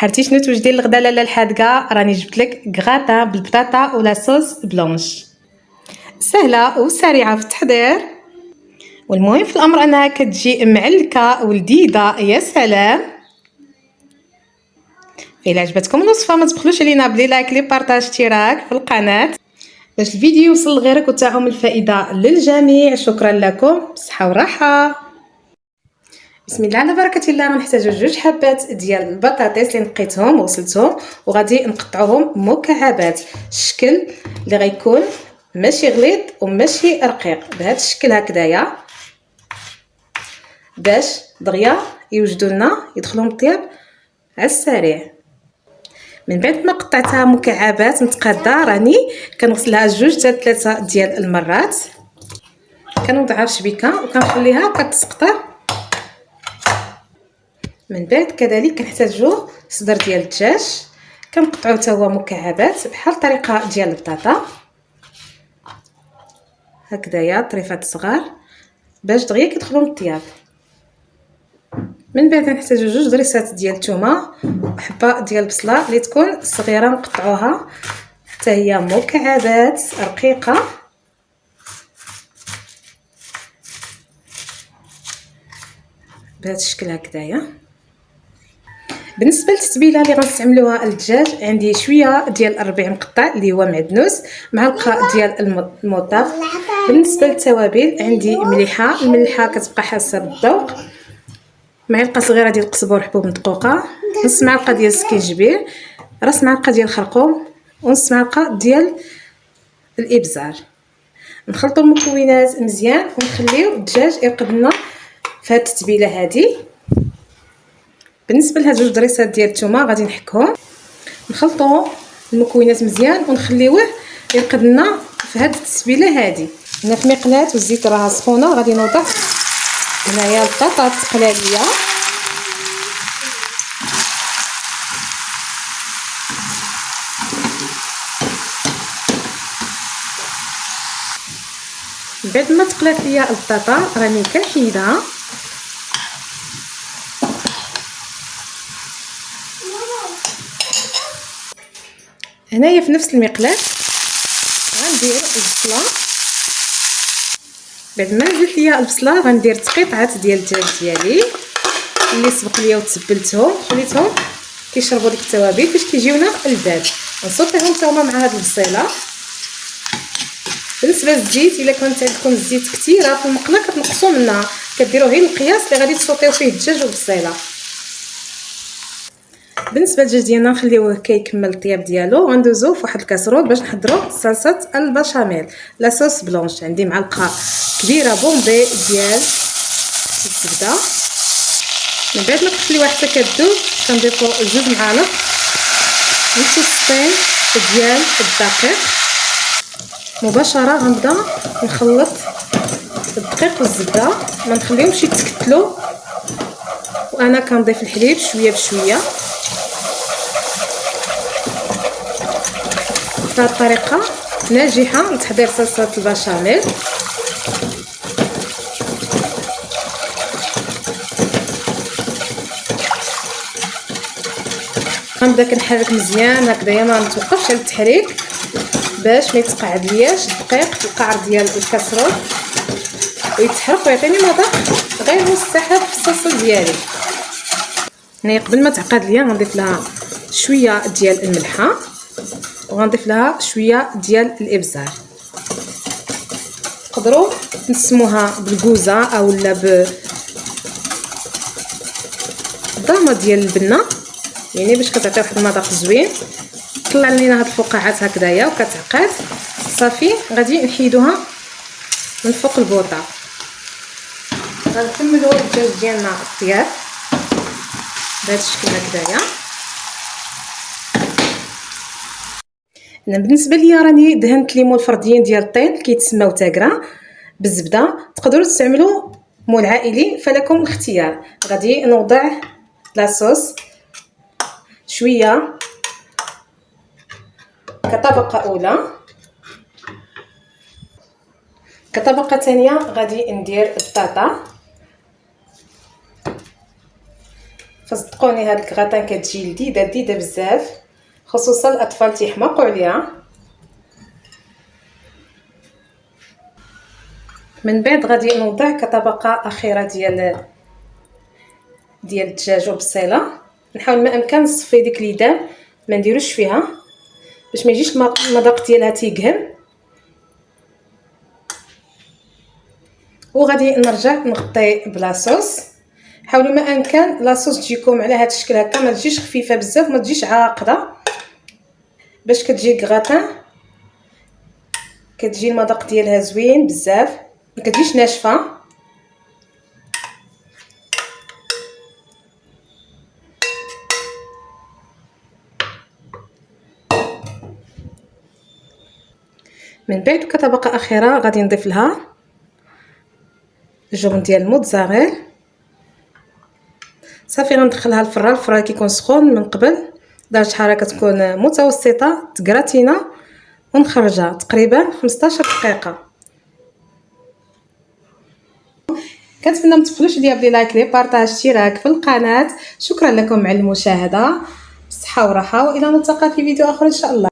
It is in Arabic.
عرفتي شنو توجدي الغدا لاله الحادقه؟ راني جبت لك غراتان بالبطاطا ولا صوص بلونش، سهله وسريعه في التحضير، والمهم في الامر انها كتجي معلكه ولذيذه. يا سلام! الا عجبتكم الوصفه ما تبخلوش علينا بلي لايك لي بارطاج اشتراك في القناه باش الفيديو يوصل لغيرك وتعم الفائده للجميع. شكرا لكم، بصحه وراحه. بسم الله على بركه الله. غنحتاجو 2 حبات ديال البطاطس اللي نقيتهم وغسلتهم وغادي نقطعوهم مكعبات، الشكل اللي غيكون ماشي غليظ وماشي رقيق، بهذا الشكل هكذايا، باش دغيا يوجدوا لنا يدخلوا الطياب على السريع. من بعد ما قطعتها مكعبات متقاده راني كنغسلها 2 حتى 3 ديال المرات، كنوضعها في شبيكه وكنخليها كتسقطر. من بعد كذلك كنحتاجو صدر ديال الدجاج، كنقطعوه حتى هو مكعبات بحال الطريقه ديال البطاطا هكذايا، طريفات صغار باش دغيا كيدخلوا للطياب. من بعد نحتاجو 2 ضريسات ديال الثومه وحبه ديال البصله اللي تكون صغيره، نقطعوها حتى هي مكعبات رقيقه. بهذا الشكل هكذايا. بالنسبه للتتبيله اللي غنستعملوها للدجاج، عندي شويه ديال الربيع مقطع اللي هو معدنوس، معلقه ديال المطاف. بالنسبه للتوابل عندي مليحه، الملحه كتبقى حسب الذوق، معلقه صغيره ديال القزبر حبوب مدقوقه، نص معلقه ديال السكينجبير، راس معلقه ديال الخرقوم، ونص معلقه ديال الابزار. نخلطوا المكونات مزيان ونخليو الدجاج يرقد لنا في هذه التتبيله هذه. بالنسبه لهاد 2 ضريسات ديال الثومه غادي نحكهم، نخلطوا المكونات مزيان ونخليوه يرقد لنا في هاد التتبيله هذه. هنا في مقلاة والزيت راها سخونه، غادي نوضع هنايا البطاطا التقلاليه، بعد ما تقلات ليا البطاطا راني كنحيدها. هنايا في نفس المقلاة غندير البصله، بعد ما نزلت ليا البصله غندير تقيطعات ديال الدجاج ديالي اللي سبق ليا وتبلتهم، خليتهم كيشربوا ديك التوابل باش كيجيونا لذاذ. نصوتيهم حتى هما مع هاد البصيله. بالنسبه للزيت، الا كانت عندكم الزيت كثيره في المقله كتنقصوا منها، كديروا غير القياس اللي غادي تصوتيو فيه الدجاج والبصيله. بالنسبه للدجاج ديالنا نخليوه كيكمل الطياب ديالو، وندوزو في واحد الكاسرول باش نحضروا صلصه البشاميل لا صوص بلونش. عندي معلقه كبيره بومبي ديال الزبده، من بعد ما كتخليوها حتى كتذوب كنضيفوا 2 معالق متوسطين ديال الدقيق. مباشره غنبدا نخلط الدقيق والزبده، ما نخليهمش يتكتلوا، وانا كنضيف الحليب شويه بشويه. بهذه الطريقه ناجحه لتحضير صلصه البشاميل. غنبدا كنحرك مزيان هكذايا، ما نتوقفش على التحريك باش ما يتقعد لياش الدقيق في القعر ديال الكاسرول ويتحرك ويعطيني مذاق غير مستحب في الصلصه ديالي. هنا قبل ما تعقد ليا غنضيف لها شويه ديال الملحه وغنضيف لها شويه ديال الابزار. تقدروا تسموها بالكوزه اولا بالضرمه ديال البنه، يعني باش كتعطي واحد المذاق زوين. طلع لينا هاد الفقاعات هكذايا وكتعقد صافي، غادي نحيدوها من فوق البوطه. غنكملوا الدجاج ديالنا الطياب بهذا الشكل هكذايا. انا بالنسبه ليا راني دهنت ليمون فرديين ديال الطين كيتسماو تاكرا بالزبده، تقدروا تستعملوا مول عائلي فلكم الاختيار. غادي نوضع لاصوص شويه كطبقه اولى، كطبقه ثانيه غادي ندير البطاطا، فصدقوني هاد الكغاتان كتجي لذيذه بزاف، خصوصا الاطفال تيحماقوا عليها. من بعد غادي نوضع كطبقه اخيره ديال الدجاج وبصيله. نحاول ما امكن نصفي ديك اليدام، ما نديروش فيها باش ما يجيش المذاق ديالها تيقهم. وغادي نرجع نغطي بلا صوص. حاولوا ما امكن لاصوص تجيكم على هذا الشكل هكا، ما تجيش خفيفه بزاف، ما تجيش عاقده، باش كتجي كغاتان كتجي المذاق ديالها زوين بزاف، ما كتجيش ناشفه. من بعد كطبقه اخيره غادي نضيف لها جبن ديال الموتزاريلا. صافي غندخلها الفران. الفران كيكون سخون من قبل، درجه حراره كتكون متوسطه، تكراتينا ونخرجها تقريبا 15 دقيقه. كنتمنى ما تبخلوش عليا بلي لايك لي بارطاج اشتراك في القناه. شكرا لكم على المشاهده، بالصحه والراحه، والى نلتقى في فيديو اخر ان شاء الله.